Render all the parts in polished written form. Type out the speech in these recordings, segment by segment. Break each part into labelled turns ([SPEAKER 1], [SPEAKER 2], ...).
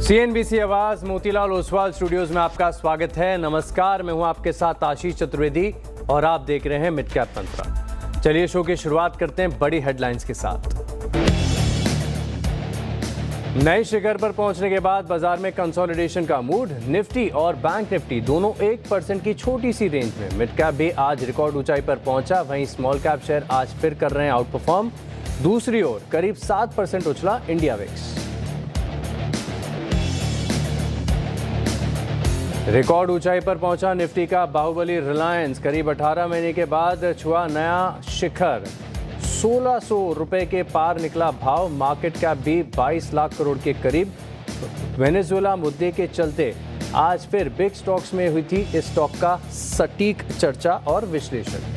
[SPEAKER 1] CNBC आवाज Motilal Oswal studios में आपका स्वागत है। नमस्कार, मैं हूं आपके साथ आशीष चतुर्वेदी और आप देख रहे हैं मिड कैप मंत्रा। चलिए शो की शुरुआत करते हैं बड़ी हेडलाइंस के साथ। नए शिखर पर पहुंचने के बाद बाजार में कंसोलिडेशन का मूड। निफ्टी और बैंक निफ्टी दोनों 1% की छोटी सी रेंज में। मिड कैप भी आज रिकॉर्ड ऊंचाई पर पहुंचा, वहीं स्मॉल कैप शेयर आज फिर कर रहे हैं आउट परफॉर्म। दूसरी ओर करीब 7% उछला इंडिया विक्स। रिकॉर्ड ऊंचाई पर पहुंचा निफ्टी का बाहुबली रिलायंस। करीब 18 महीने के बाद छुआ नया शिखर। 1600 रुपए के पार निकला भाव। मार्केट कैप भी 22 लाख करोड़ के करीब। वेनेजुएला मुद्दे के चलते आज फिर बिग स्टॉक्स में हुई थी इस स्टॉक का सटीक चर्चा और विश्लेषण।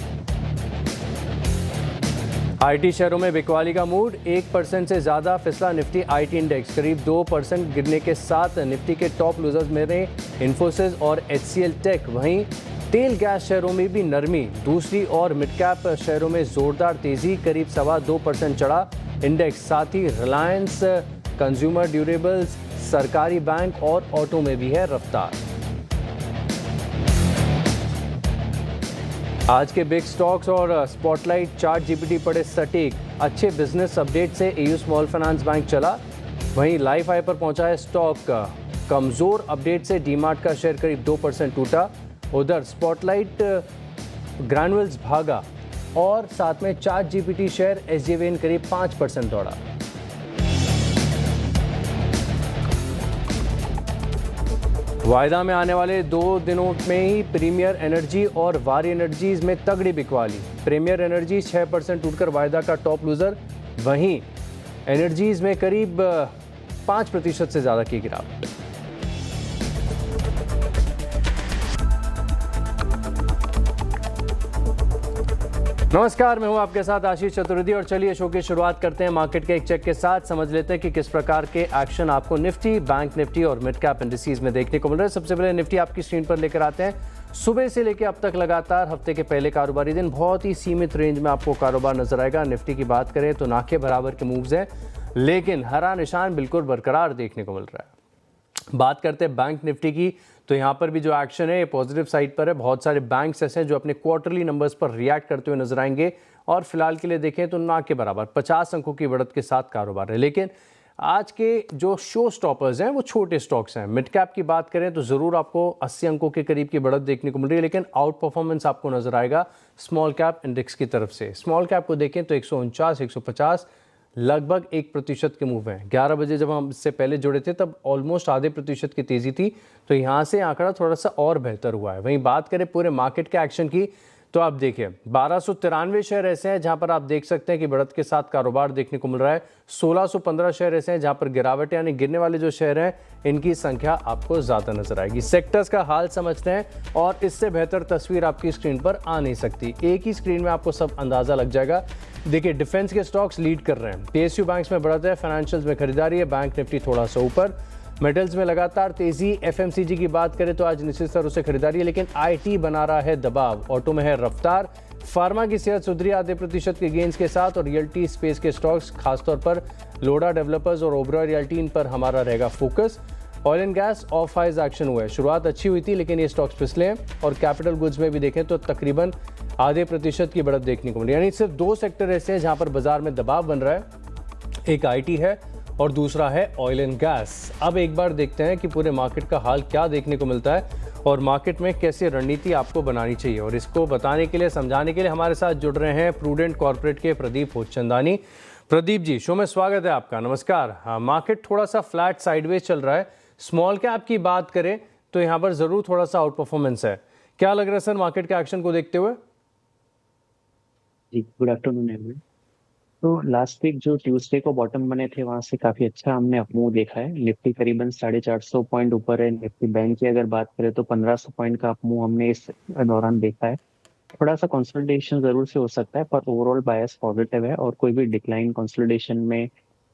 [SPEAKER 1] आईटी शेयरों में बिकवाली का मूड। 1% से ज्यादा फिसला निफ्टी आईटी इंडेक्स। करीब 2% गिरने के साथ निफ्टी के टॉप लूजर्स में रहे इन्फोसिस और एचसीएल टेक। वहीं तेल गैस शेयरों में भी नरमी। दूसरी ओर मिड कैप शेयरों में जोरदार तेजी। करीब 2.25% चढ़ा इंडेक्स। साथ ही रिलायंस, कंज्यूमर ड्यूरेबल्स, सरकारी बैंक और ऑटो में भी है रफ्तार। आज के बिग स्टॉक्स और स्पॉटलाइट चार्ट जीपीटी पड़े सटीक। अच्छे बिजनेस अपडेट से एयू स्मॉल फाइनेंस बैंक चला। वहीं लाइफ हाई पर पहुंचा है स्टॉक। कमजोर अपडेट से डीमार्ट का शेयर करीब 2% टूटा। उधर स्पॉटलाइट ग्रैनुअल्स भागा और साथ में चार्ट जीपीटी शेयर एसजेवीएन करीब 5% दौड़ा। वायदा में आने वाले 2 दिनों में ही प्रीमियर एनर्जी और वारी एनर्जीज में तगड़ी बिकवाली। प्रीमियर एनर्जी 6% टूटकर वायदा का टॉप लूजर। वहीं एनर्जीज में करीब 5% से ज्यादा की गिरावट। नमस्कार, मैं हूं आपके साथ आशीष चतुर्वेदी और चलिए शो की शुरुआत करते हैं मार्केट के एक चेक के साथ। समझ लेते हैं कि किस प्रकार के एक्शन आपको निफ्टी, बैंक निफ्टी और मिड कैप इंडिसेस में देखने को मिल रहे हैं। सबसे पहले निफ्टी आपकी स्क्रीन पर लेकर आते हैं। सुबह से लेकर अब तक लगातार हफ्ते के पहले कारोबारी दिन बहुत ही सीमित रेंज में आपको कारोबार नजर आएगा। निफ्टी की बात करें तो ना के बराबर के मूव्स हैं, लेकिन हरा निशान बिल्कुल बरकरार देखने को मिल रहा है। बात करते हैं बैंक निफ्टी की, तो यहाँ पर भी जो एक्शन है ये पॉजिटिव साइड पर है। बहुत सारे बैंक्स ऐसे हैं जो अपने क्वार्टरली नंबर्स पर रिएक्ट करते हुए नजर आएंगे और फिलहाल के लिए देखें तो ना के बराबर 50 अंकों की बढ़त के साथ कारोबार है। लेकिन आज के जो शो स्टॉपर्स हैं वो छोटे स्टॉक्स हैं। मिड कैप की बात करें तो जरूर आपको 80 अंकों के करीब की बढ़त देखने को मिल रही है, लेकिन आउट परफॉर्मेंस आपको नजर आएगा स्मॉल कैप इंडेक्स की तरफ से। स्मॉल कैप को देखें तो 149, 150 लगभग 1% के मूव हैं। 11 बजे जब हम इससे पहले जुड़े थे तब ऑलमोस्ट आधे प्रतिशत की तेजी थी, तो यहाँ से आंकड़ा थोड़ा सा और बेहतर हुआ है। वहीं बात करें पूरे मार्केट के एक्शन की तो आप देखिए 1293 शेयर ऐसे हैं जहां पर आप देख सकते हैं कि बढ़त के साथ कारोबार देखने को मिल रहा है। 1615 शेयर ऐसे हैं जहां पर गिरावट यानी गिरने वाले जो शेयर हैं इनकी संख्या आपको ज्यादा नजर आएगी। सेक्टर्स का हाल समझते हैं और इससे बेहतर तस्वीर आपकी स्क्रीन पर आ नहीं सकती। एक ही स्क्रीन में आपको सब अंदाजा लग जाएगा। देखिए डिफेंस के स्टॉक्स लीड कर रहे हैं। पीएसयू बैंक्स में बढ़त है, फाइनेंशियल्स में खरीदारी है, बैंक निफ्टी थोड़ा सा ऊपर। मेटल्स में लगातार तेजी। एफएमसीजी की बात करें तो आज निश्चित स्तर से खरीदारी है, लेकिन आईटी बना रहा है दबाव। ऑटो में है रफ्तार। फार्मा की सेहत सुधरी आधे प्रतिशत के गेंस के साथ। और रियल्टी स्पेस के स्टॉक्स खासतौर पर लोडा डेवलपर्स और ओबरॉय रियल्टी, इन पर हमारा रहेगा focus. Oil and gas of highs action हुआ है। शुरुआत अच्छी हुई थी लेकिन ये स्टॉक्स फिसले हैं। और कैपिटल गुड्स में भी देखें तो तकरीबन आधे प्रतिशत की बढ़त देखने को मिली। यानी सिर्फ 2 सेक्टर ऐसे हैं जहां पर बाजार में दबाव बन रहा है। एक आईटी है और दूसरा है ऑयल एंड गैस। अब एक बार देखते हैं कि पूरे मार्केट का हाल क्या देखने को मिलता है और मार्केट में कैसी रणनीति आपको बनानी चाहिए। और इसको बताने के लिए, समझाने के लिए हमारे साथ जुड़ रहे हैं प्रूडेंट कॉर्पोरेट के प्रदीप होचंदानी। प्रदीप जी, शो में स्वागत है आपका। नमस्कार। हाँ, मार्केट थोड़ा सा फ्लैट साइडवेज चल रहा है। स्मॉल कैप की बात करें तो यहाँ पर जरूर थोड़ा सा आउट परफॉर्मेंस है। क्या लग रहा है सर मार्केट के एक्शन को देखते हुए?
[SPEAKER 2] जी, गुड आफ्टरनून एवरीवन। तो लास्ट वीक जो ट्यूसडे को बॉटम बने थे वहां से काफी अच्छा हमने अपमूव देखा है। निफ्टी करीबन 450 पॉइंट ऊपर है। निफ्टी बैंक की अगर बात करें तो 1500 पॉइंट का अपमूव हमने इस दौरान देखा है। थोड़ा सा कंसोलिडेशन जरूर से हो सकता है, पर ओवरऑल बायस पॉजिटिव है और कोई भी डिक्लाइन कंसोलिडेशन में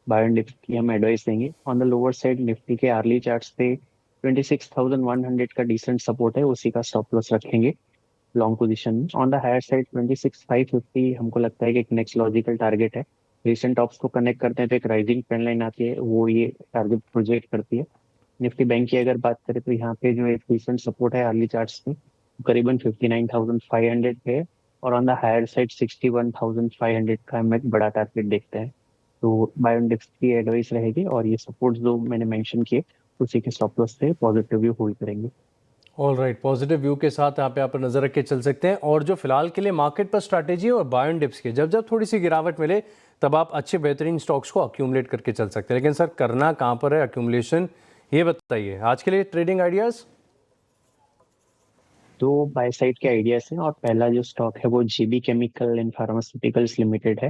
[SPEAKER 2] बाय एंड डिप की हम एडवाइस देंगे। On the lower side Nifty के आर्ली चार्ट्स पे 26,100 का डिसेंट सपोर्ट है, उसी का स्टॉप लॉस रखेंगे लॉन्ग पोजीशन में। ऑन द हायर साइड 26,550 हमको लगता है कि एक नेक्स्ट लॉजिकल टारगेट है। रिसेंट टॉप्स को कनेक्ट करते हैं तो एक राइजिंग ट्रेंड लाइन आती है, वो ये टारगेट प्रोजेक्ट करती है। निफ्टी बैंक की अगर बात करें तो यहाँ पे जो एक रिसेंट सपोर्ट है अर्ली चार्ट्स पे करीबन 59,500 पे है, और ऑन द हायर साइड 61,500 का हम एक बड़ा टारगेट देखते हैं। तो बाय इंडेक्स की एडवाइस रहेगी, और ये सपोर्ट जो मैंने मेंशन किए उसी के स्टॉप लॉस से पॉजिटिव व्यू होल्ड करेंगे।
[SPEAKER 1] ऑल राइट, पॉजिटिव व्यू के साथ यहाँ पे आप नजर रख के चल सकते हैं। और जो फिलहाल के लिए मार्केट पर स्ट्रैटेजी और बाय एंड डिप्स की, जब जब थोड़ी सी गिरावट मिले तब आप अच्छे बेहतरीन स्टॉक्स को अक्यूमुलेट करके चल सकते हैं। लेकिन सर करना कहाँ पर है अक्यूमुलेशन, ये बताइए आज के लिए ट्रेडिंग आइडियाज।
[SPEAKER 2] तो बाय साइड के आइडियाज हैं, और पहला जो स्टॉक है वो GB chemical and pharmaceuticals limited है।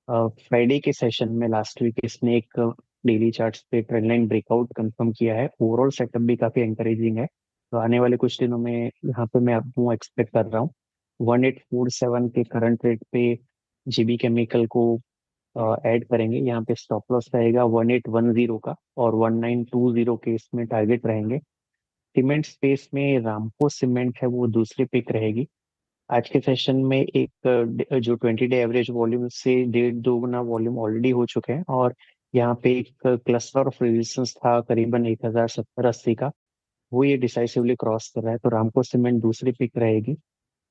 [SPEAKER 2] फ्राइडे के सेशन में लास्ट वीक इसने एक डेली चार्ट्स पे ट्रेंड लाइन ब्रेकआउट कंफर्म किया है। ओवरऑल सेटअप भी काफी एंकरेजिंग है। तो आने वाले कुछ दिनों में यहाँ पे मैं आपको एक्सपेक्ट कर रहा हूँ 1847 के करंट रेट पे जीबी केमिकल को ऐड करेंगे। यहाँ पे स्टॉप लॉस रहेगा 1810 का, और 1920 के इसमें टारगेट रहेंगे। सीमेंट स्पेस में रामको सीमेंट है वो दूसरी पिक रहेगी। आज के सेशन में एक जो 20 डे एवरेज वॉल्यूम से 1.5 गुना वॉल्यूम ऑलरेडी हो चुके हैं, और यहाँ पे एक क्लस्टर ऑफ रेजिस्टेंस था करीबन 1070-80 का, वो ये डिसाइसिवली क्रॉस कर रहा है। तो रामको सीमेंट दूसरी पिक रहेगी।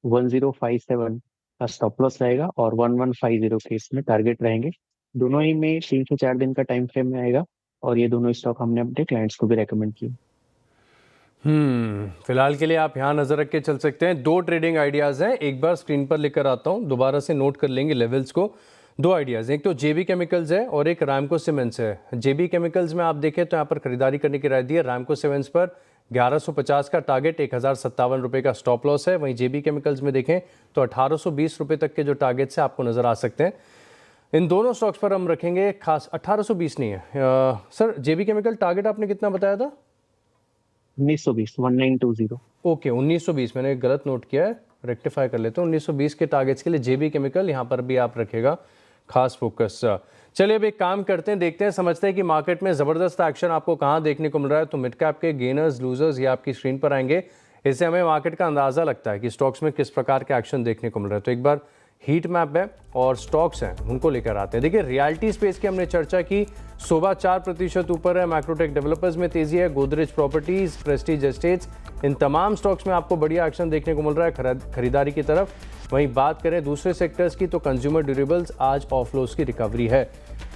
[SPEAKER 2] 1057 का स्टॉप लॉस रहेगा, और 1150 के इसमें टारगेट रहेंगे। दोनों ही में 3 से 4 दिन का टाइम फ्रेम में आएगा, और ये दोनों स्टॉक हमने अपने क्लाइंट्स को भी रेकमेंड किए।
[SPEAKER 1] फिलहाल के लिए आप यहाँ नज़र रख के चल सकते हैं। दो ट्रेडिंग आइडियाज़ हैं, एक बार स्क्रीन पर लेकर आता हूँ, दोबारा से नोट कर लेंगे लेवल्स को। दो आइडियाज़, एक तो जेबी केमिकल्स है और एक रामको सीमेंट्स है। जेबी केमिकल्स में आप देखें तो यहाँ पर खरीदारी करने की राय दी है। रामको सीमेंट्स पर 1150 का टारगेट, 1057 रुपये का स्टॉप लॉस है। वहीं जेबी केमिकल्स में देखें तो 1820 रुपये तक के जो टारगेट्स हैं आपको नज़र आ सकते हैं। इन दोनों स्टॉक्स पर हम रखेंगे खास। 1820 नहीं है सर, जेबी केमिकल टारगेट आपने कितना बताया था?
[SPEAKER 2] 1920।
[SPEAKER 1] ओके 1920, मैंने गलत नोट किया है, रेक्टिफाई कर लेते हैं। 1920 के टारगेट्स के लिए जेबी केमिकल यहाँ पर भी आप रखेगा खास फोकस। चलिए अब एक काम करते हैं, देखते हैं समझते हैं कि मार्केट में ज़बरदस्त एक्शन आपको कहाँ देखने को मिल रहा है। तो मिड कैप के गेनर्स लूजर्स ये आपकी स्क्रीन पर आएंगे, इससे हमें मार्केट का अंदाज़ा लगता है कि स्टॉक्स में किस प्रकार के एक्शन देखने को मिल रहा है। तो एक बार हीट मैप है और स्टॉक्स हैं उनको लेकर आते हैं। देखिए रियलिटी स्पेस की हमने चर्चा की, सुबह 4% ऊपर है। मैक्रोटेक डेवलपर्स में तेजी है, गोदरेज प्रॉपर्टीज, प्रेस्टीज एस्टेट्स, इन तमाम स्टॉक्स में आपको बढ़िया एक्शन देखने को मिल रहा है खरीदारी की तरफ। वहीं बात करें दूसरे सेक्टर्स की तो कंज्यूमर ड्यूरेबल्स आज ऑफलोस की रिकवरी है।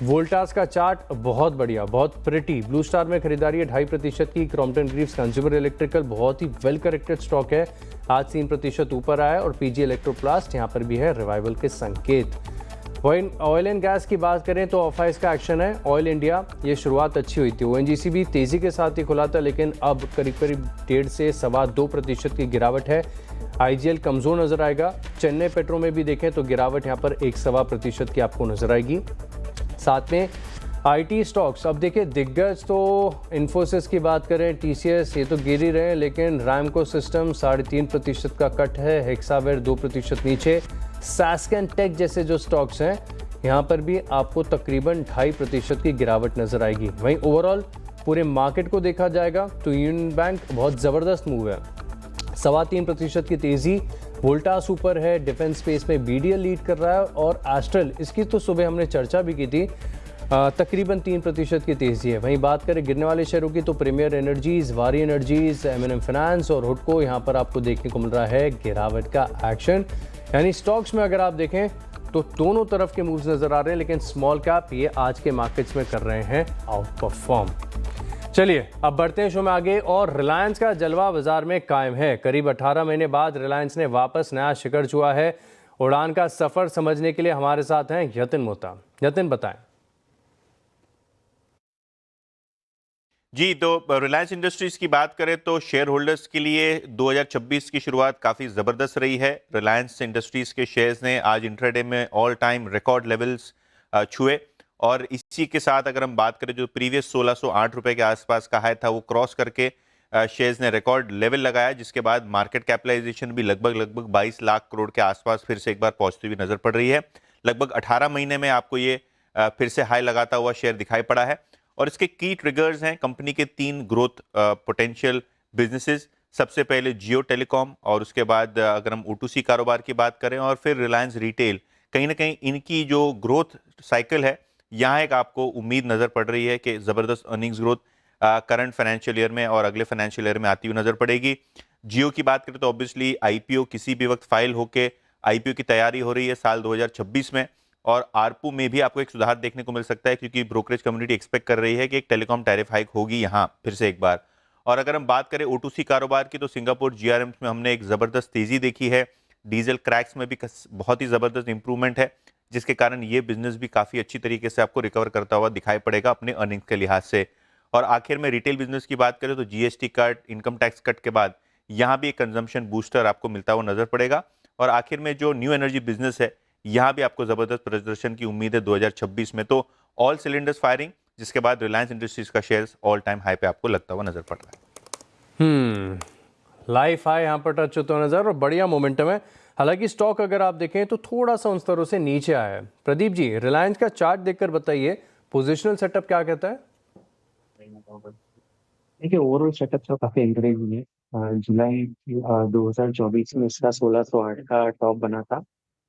[SPEAKER 1] वोल्टास का चार्ट बहुत बढ़िया, बहुत प्रिटी। ब्लू स्टार में खरीदारी है 2.5% की। क्रॉम्पटन ग्रीव्स कंज्यूमर इलेक्ट्रिकल बहुत ही वेल करेक्टेड स्टॉक है, आज 3% ऊपर आया। और पीजी इलेक्ट्रोप्लास्ट यहाँ पर भी है रिवाइवल के संकेत। वहीं ऑयल एंड गैस की बात करें तो ऑफाइस का एक्शन है। ऑयल इंडिया ये शुरुआत अच्छी हुई थी, ओएनजीसी भी तेजी के साथ ही खुला था, लेकिन अब करीब करीब 1.5 से 2.25% की गिरावट है। आईजीएल कमजोर नजर आएगा। चेन्नई पेट्रो में भी देखें तो गिरावट यहाँ पर 1-1.25% की आपको नजर आएगी। साथ में आईटी स्टॉक्स, अब देखिए दिग्गज तो इन्फोसिस की बात करें, टीसीएस ये तो गिर ही रहे हैं, लेकिन रैमको सिस्टम 3.5% का कट है। हेक्सावेयर 2% नीचे। सैस्कन टेक जैसे जो स्टॉक्स हैं यहाँ पर भी आपको तकरीबन 2.5% की गिरावट नजर आएगी। वहीं ओवरऑल पूरे मार्केट को देखा जाएगा तो यूनियन बैंक बहुत ज़बरदस्त मूव है, 3.25% की तेज़ी। वोल्टास ऊपर है, डिफेंस स्पेस में बीडीएल लीड कर रहा है, और एस्ट्रल इसकी तो सुबह हमने चर्चा भी की थी, तकरीबन 3% की तेज़ी है। वहीं बात करें गिरने वाले शेयरों की तो प्रीमियर एनर्जीज, वारी एनर्जीज, एमएनएम फाइनेंस और हुडको यहाँ पर आपको देखने को मिल रहा है गिरावट का एक्शन। यानी स्टॉक्स में अगर आप देखें तो दोनों तरफ के मूव्स नजर आ रहे हैं, लेकिन स्मॉल कैप ये आज के मार्केट्स में कर रहे हैं आउट परफॉर्म। चलिए अब बढ़ते हैं शो में आगे, और रिलायंस का जलवा बाजार में कायम है। करीब 18 महीने बाद रिलायंस ने वापस नया शिखर छुआ है। उड़ान का सफर समझने के लिए हमारे साथ हैं यतिन मोहता। यतिन बताएं।
[SPEAKER 3] जी, तो रिलायंस इंडस्ट्रीज की बात करें तो शेयर होल्डर्स के लिए 2026 की शुरुआत काफ़ी ज़बरदस्त रही है। रिलायंस इंडस्ट्रीज के शेयर्स ने आज इंट्राडे में ऑल टाइम रिकॉर्ड लेवल्स छुए, और इसी के साथ अगर हम बात करें जो प्रीवियस 1608 रुपये के आसपास का हाई था वो क्रॉस करके शेयर्स ने रिकॉर्ड लेवल लगाया, जिसके बाद मार्केट कैपिटलाइजेशन भी लगभग 22 लाख करोड़ के आसपास फिर से एक बार पहुंचती हुई नजर पड़ रही है। लगभग 18 महीने में आपको ये फिर से हाई लगाता हुआ शेयर दिखाई पड़ा है। और इसके की ट्रिगर्स हैं कंपनी के 3 ग्रोथ पोटेंशियल बिजनेसेस। सबसे पहले जियो टेलीकॉम, और उसके बाद अगर हम O2C कारोबार की बात करें, और फिर रिलायंस रिटेल। कहीं ना कहीं इनकी जो ग्रोथ साइकिल है यहाँ एक आपको उम्मीद नज़र पड़ रही है कि ज़बरदस्त earnings growth current financial year में और अगले फाइनेंशियल ईयर में आती हुई नजर पड़ेगी। जियो की बात करें तो ऑब्वियसली आईपीओ किसी भी वक्त फाइल होके आईपीओ की तैयारी हो रही है साल 2026 में, और आरपू में भी आपको एक सुधार देखने को मिल सकता है क्योंकि ब्रोकरेज कम्युनिटी एक्सपेक्ट कर रही है कि एक टेलीकॉम टैरिफ हाइक होगी यहाँ फिर से एक बार। और अगर हम बात करें O2C कारोबार की तो सिंगापुर जीआरएम में हमने एक जबरदस्त तेजी देखी है। डीजल क्रैक्स में भी बहुत ही जबरदस्त इंप्रूवमेंट है, जिसके कारण ये बिजनेस भी काफी अच्छी तरीके से आपको रिकवर करता हुआ दिखाई पड़ेगा अपने अर्निंग्स के लिहाज से। और आखिर में रिटेल बिजनेस की बात करें तो GST cut, income tax cut के बाद यहाँ भी एक कंजम्पशन बूस्टर आपको मिलता हुआ नजर पड़ेगा। और आखिर में जो न्यू एनर्जी बिजनेस है यहाँ भी आपको जबरदस्त प्रदर्शन की उम्मीद है 2026 में। तो ऑल सिलेंडर्स फायरिंग, जिसके बाद रिलायंस इंडस्ट्रीज का शेयर्स ऑल टाइम हाई पे आपको लगता हुआ नजर पड़ रहा है।
[SPEAKER 1] लाइफ हाई यहाँ पर टच होता हुआ नजर और बढ़िया मोमेंटम है। हालांकि स्टॉक अगर आप देखें तो थोड़ा सा उन स्तरों से नीचे आया है। प्रदीप जी, रिलायंस का चार्ट देखकर बताइए पोजिशनल सेटअप क्या कहता है?
[SPEAKER 2] देखिए, ओवरऑल सेटअप तो काफी एनकरेजिंग है। जुलाई 2024 में इसका 1608 का टॉप बना था,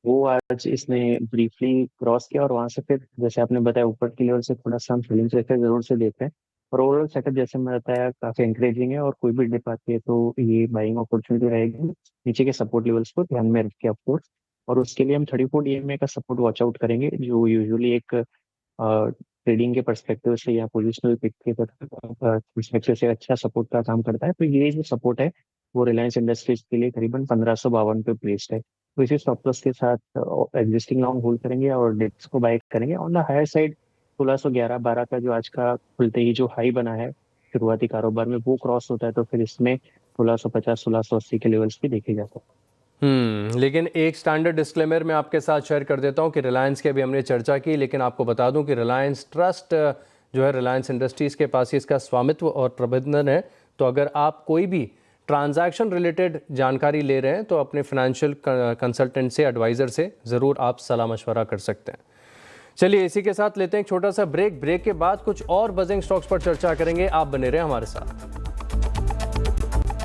[SPEAKER 2] वो आज इसने ब्रीफली क्रॉस किया और वहां से फिर जैसे आपने बताया ऊपर की लेवल से थोड़ा सा हम फीलिंग से जरूर से देते हैं। और ओवरऑल सेटअप जैसे मैं बताया काफी एनकरेजिंग है, और कोई भी डिप आती है तो ये बाइंग अपॉर्चुनिटी रहेगी नीचे के सपोर्ट लेवल्स को ध्यान में रख के ऑफकोर्स। और उसके लिए हम 34 ईएमए का सपोर्ट वॉच आउट करेंगे, जो यूजुअली एक ट्रेडिंग के परस्पेक्टिव से या पोजिशनल पिक के परस्पेक्टिव से अच्छा सपोर्ट का काम करता है। तो ये जो सपोर्ट है वो रिलायंस इंडस्ट्रीज के लिए करीबन 1552 पे प्लेस्ड है। तो इसी स्टॉप लॉस के साथ एग्जिस्टिंग लॉन्ग होल्ड करेंगे और डिप्स को बाय करेंगे। ऑन द हायर साइड 1611-12 का जो आज का खुलते ही जो हाई बना है शुरुआती कारोबार में, वो क्रॉस होता है तो फिर इसमें 1650 1680 के लेवल्स भी देखे जाते हैं।
[SPEAKER 1] लेकिन एक स्टैंडर्ड डिस्क्लेमर मैं आपके साथ शेयर कर देता हूं कि रिलायंस की अभी हमने चर्चा की, लेकिन आपको बता दूं कि रिलायंस ट्रस्ट जो है रिलायंस इंडस्ट्रीज़ के पास ही इसका स्वामित्व और प्रबंधन है। तो अगर आप कोई भी ट्रांजैक्शन रिलेटेड जानकारी ले रहे हैं तो अपने फाइनेंशियल कंसल्टेंट से, एडवाइज़र से ज़रूर आप सलाह मशवरा कर सकते हैं। चलिए इसी के साथ लेते हैं एक छोटा सा ब्रेक। ब्रेक के बाद कुछ और बजिंग स्टॉक्स पर चर्चा करेंगे, आप बने रहे हमारे साथ।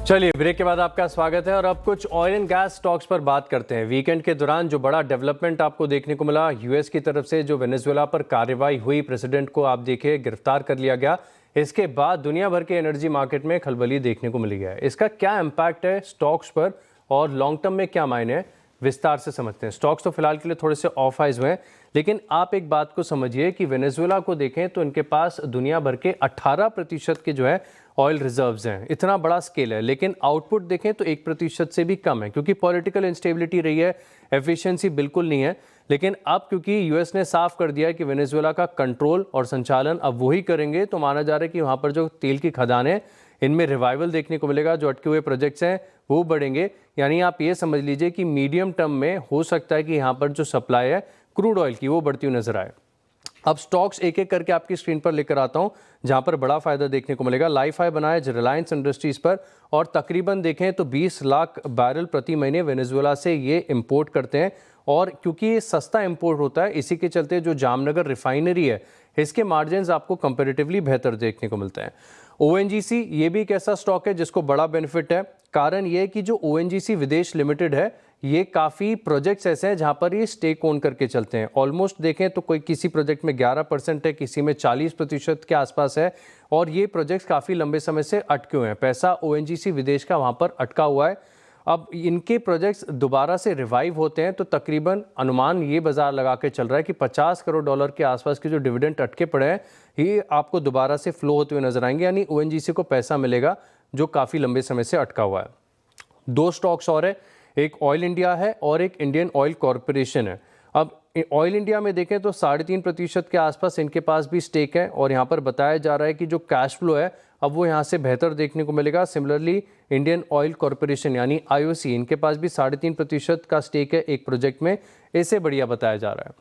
[SPEAKER 1] चलिए ब्रेक के बाद आपका स्वागत है और अब कुछ ऑयल एंड गैस स्टॉक्स पर बात करते हैं। वीकेंड के दौरान जो बड़ा डेवलपमेंट आपको देखने को मिला, यूएस की तरफ से जो वेनेजुएला पर कार्रवाई हुई, प्रेसिडेंट को आप देखिए गिरफ्तार कर लिया गया। इसके बाद दुनिया भर के एनर्जी मार्केट में खलबली देखने को मिली है। इसका क्या इम्पैक्ट है स्टॉक्स पर और लॉन्ग टर्म में क्या मायने हैं, विस्तार से समझते हैं। स्टॉक्स तो फिलहाल के लिए थोड़े से ऑफ आइज हुए हैं, लेकिन आप एक बात को समझिए कि वेनेजुएला को देखें तो इनके पास दुनिया भर के 18% के जो है ऑयल रिजर्व्स हैं। इतना बड़ा स्केल है, लेकिन आउटपुट देखें तो 1% से भी कम है क्योंकि पॉलिटिकल इंस्टेबिलिटी रही है, एफिशिएंसी बिल्कुल नहीं है। लेकिन अब क्योंकि यूएस ने साफ कर दिया है कि वेनेजुएला का कंट्रोल और संचालन अब वही करेंगे, तो माना जा रहा है कि वहाँ पर जो तेल की खदानें इनमें रिवाइवल देखने को मिलेगा, जो अटके हुए प्रोजेक्ट्स हैं वो बढ़ेंगे। यानी आप ये समझ लीजिए कि मीडियम टर्म में हो सकता है कि यहाँ पर जो सप्लाई है क्रूड ऑयल की वो बढ़ती हुई नजर आए। अब स्टॉक्स एक एक करके आपकी स्क्रीन पर लेकर आता हूं जहां पर बड़ा फायदा देखने को मिलेगा। लाइफ हाई बनाया रिलायंस इंडस्ट्रीज पर और तकरीबन देखें तो 20 लाख बैरल प्रति महीने वेनेजुएला से ये इंपोर्ट करते हैं। और क्योंकि ये सस्ता इंपोर्ट होता है, इसी के चलते जो जामनगर रिफाइनरी है इसके मार्जिन्स आपको कंपैरेटिवली बेहतर देखने को मिलते हैं। ONGC ये भी एक ऐसा स्टॉक है जिसको बड़ा बेनिफिट है। कारण ये है कि जो ONGC विदेश लिमिटेड है, ये काफ़ी प्रोजेक्ट्स ऐसे हैं जहां पर ये स्टेक ओन करके चलते हैं। ऑलमोस्ट देखें तो कोई किसी प्रोजेक्ट में 11% है, किसी में 40% के आसपास है, और ये प्रोजेक्ट्स काफ़ी लंबे समय से अटके हुए हैं। पैसा ONGC विदेश का वहां पर अटका हुआ है। अब इनके प्रोजेक्ट्स दोबारा से रिवाइव होते हैं तो तकरीबन अनुमान ये बाजार लगा के चल रहा है कि $50 करोड़ के आसपास के जो डिविडेंड अटके पड़े हैं ये आपको दोबारा से फ्लो होते हुए नजर आएंगे। यानी ONGC को पैसा मिलेगा जो काफ़ी लंबे समय से अटका हुआ है। दो स्टॉक्स और है, एक ऑयल इंडिया है और एक इंडियन ऑयल कॉरपोरेशन है। अब ऑयल इंडिया में देखें तो 3.5% के आसपास इनके पास भी स्टेक है, और यहाँ पर बताया जा रहा है कि जो कैश फ्लो है अब वो यहाँ से बेहतर देखने को मिलेगा। सिमिलरली इंडियन ऑयल कॉरपोरेशन यानी IOC, इनके पास भी 3.5% का स्टेक है एक प्रोजेक्ट में, इससे बढ़िया बताया जा रहा है।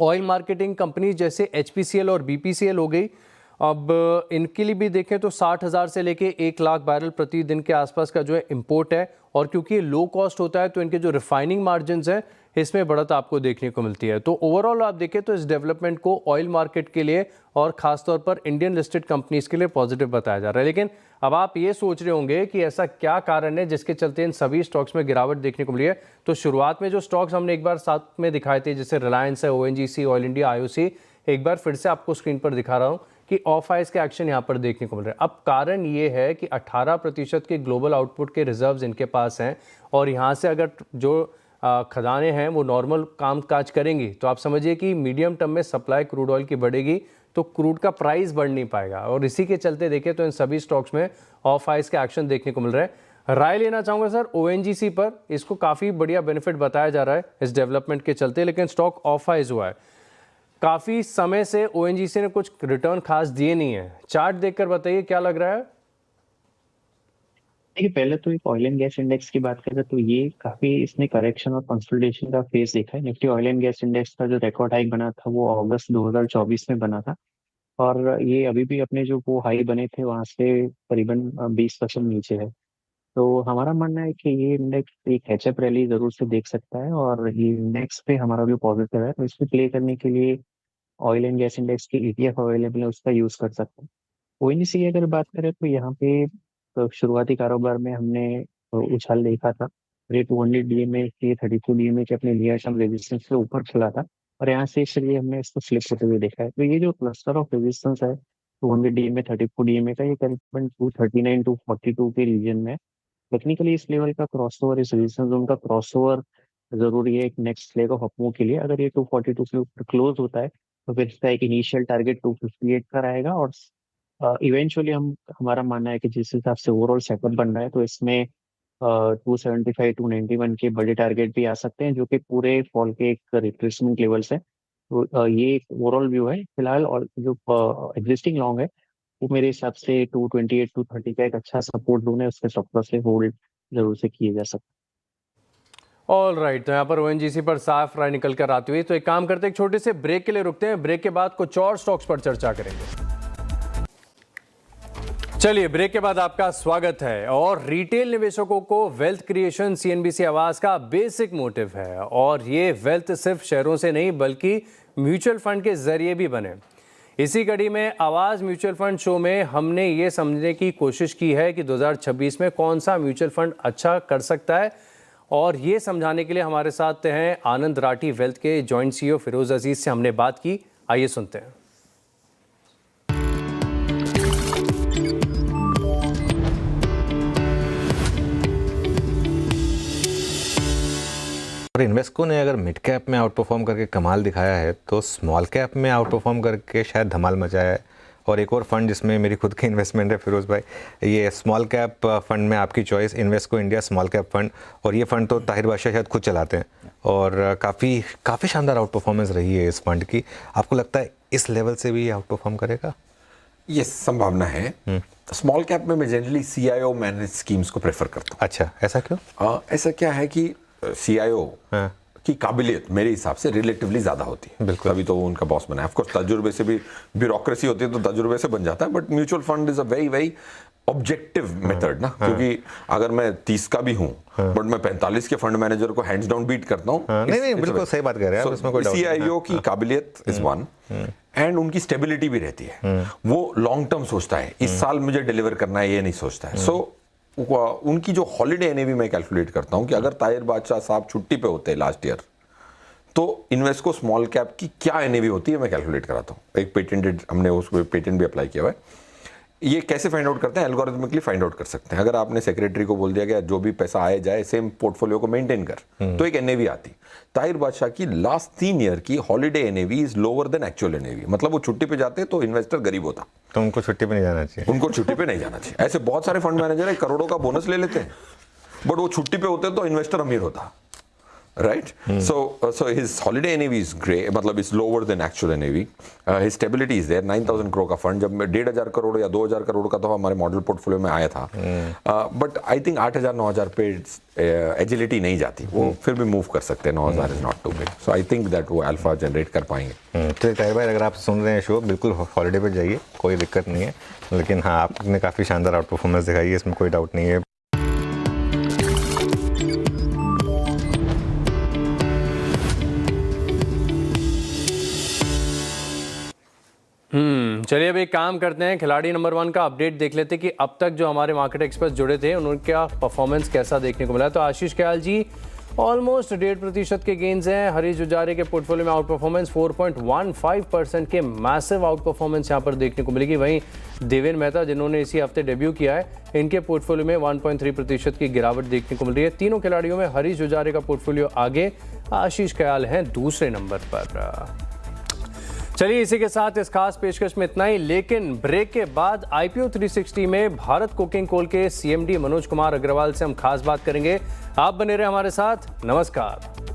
[SPEAKER 1] ऑयल मार्केटिंग कंपनी जैसे HPCL और BPCL हो गई, अब इनके लिए भी देखें तो 60,000 से लेके 1 लाख बैरल प्रति दिन के आसपास का जो है इंपोर्ट है, और क्योंकि लो कॉस्ट होता है तो इनके जो रिफाइनिंग मार्जिन्स हैं इसमें बढ़त आपको देखने को मिलती है। तो ओवरऑल आप देखें तो इस डेवलपमेंट को ऑयल मार्केट के लिए और खासतौर पर इंडियन लिस्टेड कंपनीज के लिए पॉजिटिव बताया जा रहा है। लेकिन अब आप ये सोच रहे होंगे कि ऐसा क्या कारण है जिसके चलते इन सभी स्टॉक्स में गिरावट देखने को मिली है। तो शुरुआत में जो स्टॉक्स हमने एक बार साथ में दिखाए थे, जैसे रिलायंस है, ONGC, ऑयल इंडिया, IOC, एक बार फिर से आपको स्क्रीन पर दिखा रहा हूँ। कि ऑफ आइस के एक्शन यहाँ पर देखने को मिल रहे हैं। अब कारण ये है कि 18% के ग्लोबल आउटपुट के रिजर्व्स इनके पास हैं और यहाँ से अगर जो खदानें हैं वो नॉर्मल काम काज करेंगी तो आप समझिए कि मीडियम टर्म में सप्लाई क्रूड ऑयल की बढ़ेगी तो क्रूड का प्राइस बढ़ नहीं पाएगा और इसी के चलते देखें तो इन सभी स्टॉक्स में ऑफ आइस के एक्शन देखने को मिल रहे हैं। राय लेना चाहूँगा सर ओएनजीसी पर, इसको काफ़ी बढ़िया बेनिफिट बताया जा रहा है इस डेवलपमेंट के चलते, लेकिन स्टॉक ऑफ आइस हुआ है। काफ़ी समय से ओएनजीसी ने कुछ रिटर्न खास दिए नहीं है, चार्ट देखकर बताइए क्या लग रहा है।
[SPEAKER 2] देखिए, पहले तो एक ऑयल एंड गैस इंडेक्स की बात करें तो ये काफी इसने करेक्शन और कंसोलिडेशन का फेज देखा है। Nifty oil and gas index का जो रिकॉर्ड हाई बना था वो अगस्त 2024 में बना था और ये अभी भी अपने जो वो हाई बने थे वहां से करीबन 20% नीचे है। तो हमारा मानना है कि ये इंडेक्स एक कैचअप रैली जरूर से देख सकता है और ये इंडेक्स पे हमारा जो पॉजिटिव है तो इसको प्ले करने के लिए ऑयल एंड गैस इंडेक्स की ETF अवेलेबल है, उसका यूज कर सकते हैं। ओएनजीसी की अगर बात करें तो यहाँ पे तो शुरुआती कारोबार में हमने उछाल देखा था। ये 200 DMA के 32 DMA के अपने नियर टर्म रेजिस्टेंस से ऊपर खुला था और यहाँ से इसलिए हमने इसको स्लिप होते हुए देखा है। तो ये जो क्लस्टर ऑफ रेजिस्टेंस है 200 DMA 34 DMA का, ये करीबन 239 242 के रीजन में है। टेक्निकली इस लेवल का क्रॉसओवर, इस रेजिस्टेंस जोन का क्रॉसओवर जरूरी है एक नेक्स्ट लेग ऑफ अपमूव के लिए। अगर ये 242 के ऊपर क्लोज होता है तो फिर इसका एक इनिशियल टारगेट 258 का रहेगा और इवेंचुअली हमारा मानना है कि जिस हिसाब से ओवरऑल सेटअप बन रहा है तो इसमें 275 291 के बड़े टारगेट भी आ सकते हैं जो कि पूरे फॉल के एक रिट्रेसमेंट लेवल्स है। तो ये एक ओवरऑल व्यू है फिलहाल। और जो एग्जिस्टिंग लॉन्ग है वो मेरे हिसाब से 228 230 का एक अच्छा सपोर्ट जोन है, उसके स्टॉप लॉस से होल्ड जरूर से किए जा सकते हैं।
[SPEAKER 1] ऑल राइट, तो यहाँ पर ओएनजीसी पर साफ राय निकल कर आती हुई, तो एक काम करते हैं, एक छोटे से ब्रेक के लिए रुकते हैं, ब्रेक के बाद कुछ और स्टॉक्स पर चर्चा करेंगे। चलिए, ब्रेक के बाद आपका स्वागत है। और रिटेल निवेशकों को वेल्थ क्रिएशन सीएनबीसी आवाज का बेसिक मोटिव है और ये वेल्थ सिर्फ शेयरों से नहीं बल्कि म्यूचुअल फंड के जरिए भी बने। इसी कड़ी में आवाज म्यूचुअल फंड शो में हमने ये समझने की कोशिश की है कि 2026 में कौन सा म्यूचुअल फंड अच्छा कर सकता है और ये समझाने के लिए हमारे साथ हैं आनंद राठी वेल्थ के जॉइंट CEO फिरोज अजीज से हमने बात की। आइए सुनते हैं।
[SPEAKER 4] और इन्वेस्को ने अगर मिड कैप में आउट परफॉर्म करके कमाल दिखाया है तो स्मॉल कैप में आउट परफॉर्म करके शायद धमाल मचाया है। और एक और फंड जिसमें मेरी खुद की इन्वेस्टमेंट है फिरोज भाई, ये स्मॉल कैप फंड में आपकी choice Invesco India small cap fund, और ये फंड तो ताहिर बादशाह शायद खुद चलाते हैं और काफ़ी शानदार आउट परफॉर्मेंस रही है इस फंड की। आपको लगता है इस लेवल से भी आउट परफॉर्म करेगा?
[SPEAKER 5] ये संभावना है। स्मॉल कैप में मैं जनरली CIO मैनेज स्कीम्स को प्रेफर करता हूँ।
[SPEAKER 4] अच्छा, ऐसा क्यों?
[SPEAKER 5] ऐसा क्या है कि CIO की काबिलियत मेरे हिसाब से रिलेटिवली ज्यादा होती है।
[SPEAKER 4] बिल्कुल,
[SPEAKER 5] अभी तो वो उनका बॉस बना है। ऑफ कोर्स तजुर्बे से भी ब्यूरोक्रेसी होती है तो तजुर्बे से बन जाता है, but mutual fund is a very very objective method ना, क्योंकि अगर मैं 30 का भी हूँ बट मैं 45 के फंड मैनेजर को हैंड्स डाउन बीट करता हूँ।
[SPEAKER 4] नहीं, बिल्कुल सही बात कह रहे हैं आप, इसमें कोई डाउट नहीं।
[SPEAKER 5] CIO की काबिलियत इज वन एंड उनकी स्टेबिलिटी भी रहती है। वो लॉन्ग टर्म सोचता है, इस साल मुझे डिलीवर करना है, ये नहीं सोचता है। सो उनकी जो हॉलिडे एनएवी मैं कैलकुलेट करता हूँ कि अगर ताहिर बादशाह साहब छुट्टी पे होते लास्ट ईयर तो इन्वेस्को स्मॉल कैप की क्या एनएवी होती है मैं कैलकुलेट कराता हूँ। एक पेटेंटेड, हमने उसको पेटेंट भी अप्लाई किया हुआ है। ये कैसे फाइंड आउट करते हैं? एल्गोरिथमिकली फाइंड आउट कर सकते हैं। अगर आपने सेक्रेटरी को बोल दिया कि जो भी पैसा आए जाए सेम पोर्टफोलियो को मेंटेन कर, तो एक एनएवी आती। ताहिर बादशाह की लास्ट 3 ईयर की holiday NAV is lower than actual NAV. मतलब वो छुट्टी पे जाते तो इन्वेस्टर गरीब होता,
[SPEAKER 4] तो उनको छुट्टी पे नहीं जाना चाहिए।
[SPEAKER 5] उनको छुट्टी पे नहीं जाना चाहिए। ऐसे बहुत सारे फंड मैनेजर है करोड़ों का बोनस ले लेते हैं बट वो छुट्टी पे होते तो इन्वेस्टर अमीर होता, right? So his holiday NAV is great, मतलब is lower than actual NAV. His stability is there. 9,000 crore का फंड, जब मैं 1,500 करोड़ या 2,000 करोड़ का तो हमारे मॉडल पोर्टफोलियो में आया था, बट आई थिंक 8,000 9,000 पे एजिलिटी नहीं जाती, वो फिर भी मूव कर सकते हैं। 9,000 is not too big, so I think that वो अल्फा जनरेट कर पाएंगे।
[SPEAKER 4] तो ताहिर भाई, अगर आप सुन रहे हैं शो, बिल्कुल हॉलीडे पे जाइए, कोई दिक्कत नहीं है। लेकिन हाँ, आपने काफ़ी शानदार आउट परफॉर्मेंस दिखाई है, इसमें कोई डाउट नहीं है।
[SPEAKER 1] चलिए अब एक काम करते हैं, खिलाड़ी नंबर 1 का अपडेट देख लेते हैं कि अब तक जो हमारे मार्केट एक्सपर्ट जुड़े थे उनका परफॉर्मेंस कैसा देखने को मिला। तो आशीष कयाल जी, ऑलमोस्ट 1.5% के गेन्स हैं। हरीश जुजारे के पोर्टफोलियो में आउट परफॉर्मेंस 4.15% के मैसिव आउट परफॉर्मेंस यहाँ पर देखने को मिलेगी। वहीं देवेन मेहता जिन्होंने इसी हफ्ते डेब्यू किया है, इनके पोर्टफोलियो में 1.3% की गिरावट देखने को मिल रही है। तीनों खिलाड़ियों में हरीश जुजारे का पोर्टफोलियो आगे, आशीष कयाल हैं दूसरे नंबर पर। चलिए इसी के साथ इस खास पेशकश में इतना ही, लेकिन ब्रेक के बाद IPO 360 में भारत कोकिंग कोल के CMD मनोज कुमार अग्रवाल से हम खास बात करेंगे। आप बने रहे हमारे साथ। नमस्कार।